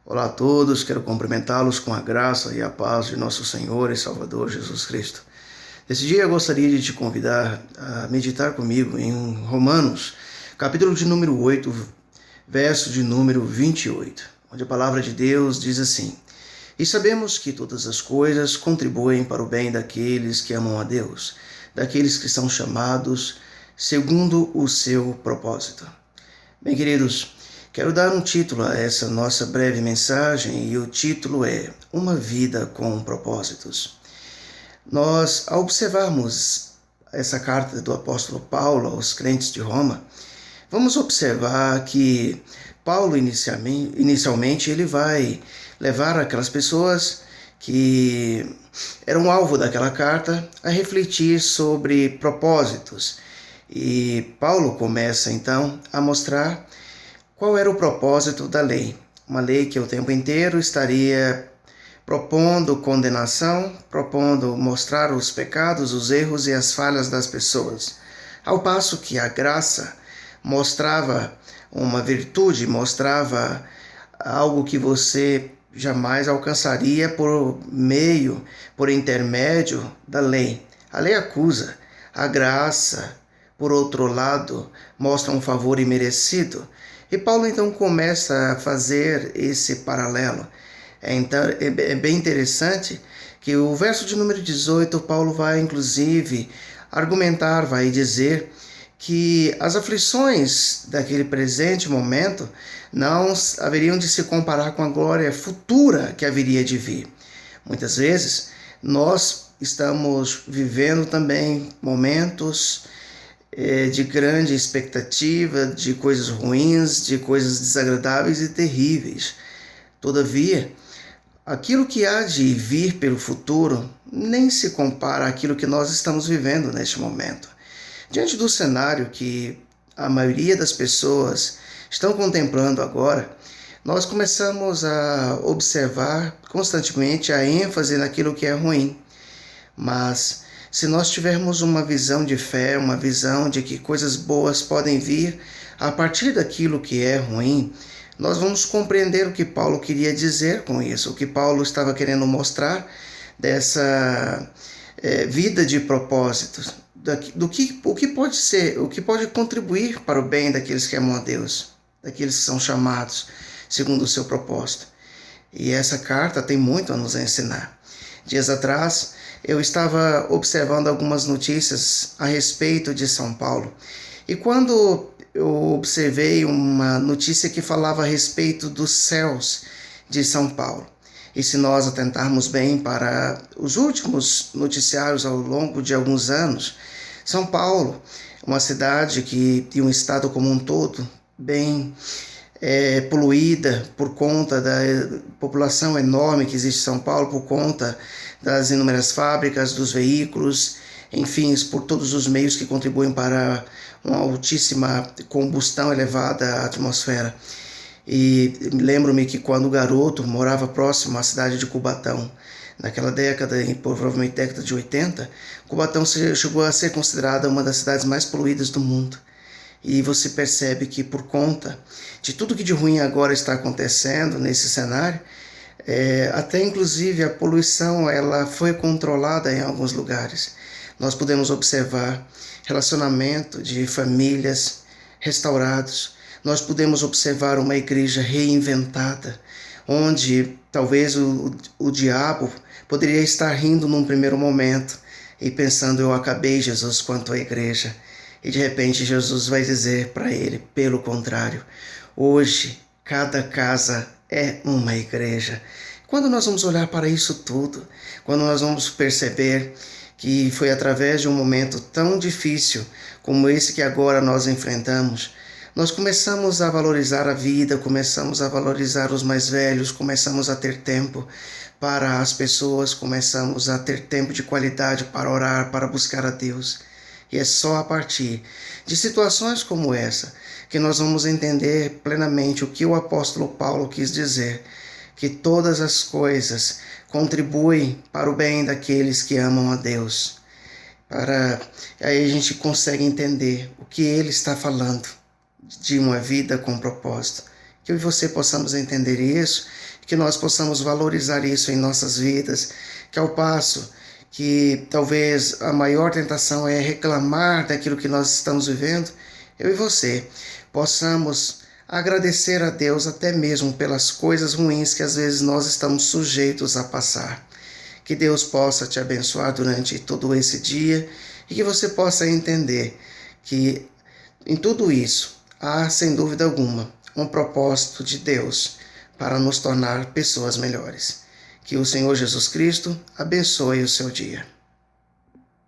Olá a todos, quero cumprimentá-los com a graça e a paz de nosso Senhor e Salvador Jesus Cristo. Nesse dia eu gostaria de te convidar a meditar comigo em Romanos, capítulo de número 8, verso de número 28, onde a palavra de Deus diz assim: E sabemos que todas as coisas contribuem para o bem daqueles que amam a Deus, daqueles que são chamados segundo o seu propósito. Bem, queridos, quero dar um título a essa nossa breve mensagem e o título é Uma Vida com Propósitos. Nós, ao observarmos essa carta do apóstolo Paulo aos crentes de Roma, vamos observar que Paulo inicialmente ele vai levar aquelas pessoas que eram alvo daquela carta a refletir sobre propósitos. E Paulo começa então a mostrar qual era o propósito da lei. Uma lei que o tempo inteiro estaria propondo condenação, propondo mostrar os pecados, os erros e as falhas das pessoas. Ao passo que a graça mostrava uma virtude, mostrava algo que você jamais alcançaria por intermédio da lei. A lei acusa, a graça, por outro lado, mostra um favor imerecido. E Paulo então começa a fazer esse paralelo. Então, é bem interessante que o verso de número 18, Paulo vai inclusive argumentar, vai dizer que as aflições daquele presente momento não haveriam de se comparar com a glória futura que haveria de vir. Muitas vezes nós estamos vivendo também momentos de grande expectativa, de coisas ruins, de coisas desagradáveis e terríveis. Todavia, aquilo que há de vir pelo futuro nem se compara àquilo que nós estamos vivendo neste momento. Diante do cenário que a maioria das pessoas estão contemplando agora, nós começamos a observar constantemente a ênfase naquilo que é ruim. Mas se nós tivermos uma visão de fé, uma visão de que coisas boas podem vir a partir daquilo que é ruim, nós vamos compreender o que Paulo queria dizer com isso, o que Paulo estava querendo mostrar dessa vida de propósitos, o que pode ser, o que pode contribuir para o bem daqueles que amam a Deus, daqueles que são chamados segundo o seu propósito. E essa carta tem muito a nos ensinar. Dias atrás, eu estava observando algumas notícias a respeito de São Paulo. E quando eu observei uma notícia que falava a respeito dos céus de São Paulo. E se nós atentarmos bem para os últimos noticiários ao longo de alguns anos, São Paulo, uma cidade e um estado como um todo, bem poluída por conta da população enorme que existe em São Paulo, por conta das inúmeras fábricas, dos veículos, enfim, por todos os meios que contribuem para uma altíssima combustão elevada à atmosfera. E lembro-me que quando garoto morava próximo à cidade de Cubatão, naquela década, provavelmente década de 80, Cubatão chegou a ser considerada uma das cidades mais poluídas do mundo. E você percebe que por conta de tudo que de ruim agora está acontecendo nesse cenário, até inclusive a poluição ela foi controlada em alguns lugares. Nós podemos observar relacionamento de famílias restaurados. Nós podemos observar uma igreja reinventada, onde talvez o diabo poderia estar rindo num primeiro momento e pensando, eu acabei, Jesus, quanto à igreja. E de repente Jesus vai dizer para ele, pelo contrário, hoje cada casa é uma igreja. Quando nós vamos olhar para isso tudo, quando nós vamos perceber que foi através de um momento tão difícil como esse que agora nós enfrentamos, nós começamos a valorizar a vida, começamos a valorizar os mais velhos, começamos a ter tempo para as pessoas, começamos a ter tempo de qualidade para orar, para buscar a Deus. E é só a partir de situações como essa que nós vamos entender plenamente o que o apóstolo Paulo quis dizer, que todas as coisas contribuem para o bem daqueles que amam a Deus. Aí a gente consegue entender o que ele está falando de uma vida com propósito. Que eu e você possamos entender isso, que nós possamos valorizar isso em nossas vidas, que ao passo que talvez a maior tentação é reclamar daquilo que nós estamos vivendo, eu e você possamos agradecer a Deus até mesmo pelas coisas ruins que às vezes nós estamos sujeitos a passar. Que Deus possa te abençoar durante todo esse dia e que você possa entender que em tudo isso há, sem dúvida alguma, um propósito de Deus para nos tornar pessoas melhores. Que o Senhor Jesus Cristo abençoe o seu dia.